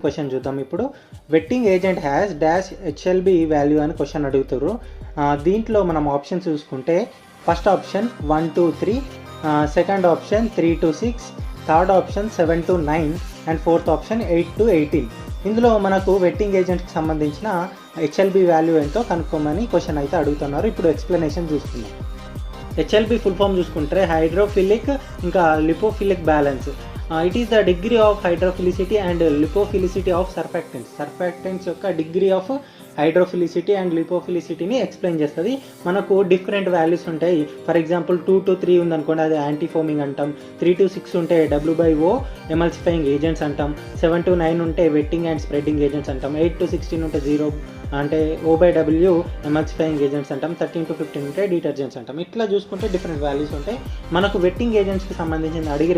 Question చూద్దాం ఇప్పుడు. Wetting agent has dash HLB value అని క్వశ్చన్ అడుగుతారు. దీంట్లో మనం ఆప్షన్ చూసుకుంటే first option 1 to 3, second option 3 to 6, third option 7 to 9 and fourth option 8 to 18. ఇందులో మనకు వెట్టింగ్ ఏజెంట్కి సంబంధించిన హెచ్ఎల్బి వాల్యూ ఎంతో కనుక్కోమని క్వశ్చన్ అయితే అడుగుతున్నారు. ఇప్పుడు ఎక్స్ప్లెనేషన్ చూసుకుందాం. హెచ్ఎల్బి ఫుల్ ఫామ్ చూసుకుంటే హైడ్రోఫిలిక్ ఇంకా lipophilic balance. It is the degree of hydrophilicity and lipophilicity of surfactants యొక్క డిగ్రీ ఆఫ్ హైడ్రోఫిలిసిటీ అండ్ లిపోఫిలిసిటీని ఎక్స్ప్లెయిన్ చేస్తుంది. మనకు డిఫరెంట్ వాల్యూస్ ఉంటాయి. ఫర్ ఎగ్జాంపుల్ 2 to 3 ఉందనుకోండి, అది యాంటీఫోమింగ్ అంటాం. 3 to 6 ఉంటే W/O ఎమల్సిఫైయింగ్ ఏజెంట్స్ అంటాం. 7 to 9 ఉంటే వెట్టింగ్ అండ్ స్ప్రెడ్డింగ్ ఏజెంట్స్ అంటాం. 8 to 16 ఉంటే 0 అంటే O/W ఎమల్సిఫైయింగ్ ఏజెంట్స్ అంటాం. 13 to 15 ఉంటే డిటర్జెంట్స్ అంటాం. ఇట్లా చూసుకుంటే డిఫరెంట్ వాల్యూస్ ఉంటాయి. మనకు వెట్టింగ్ ఏజెంట్స్కి సంబంధించిన అడిగిరు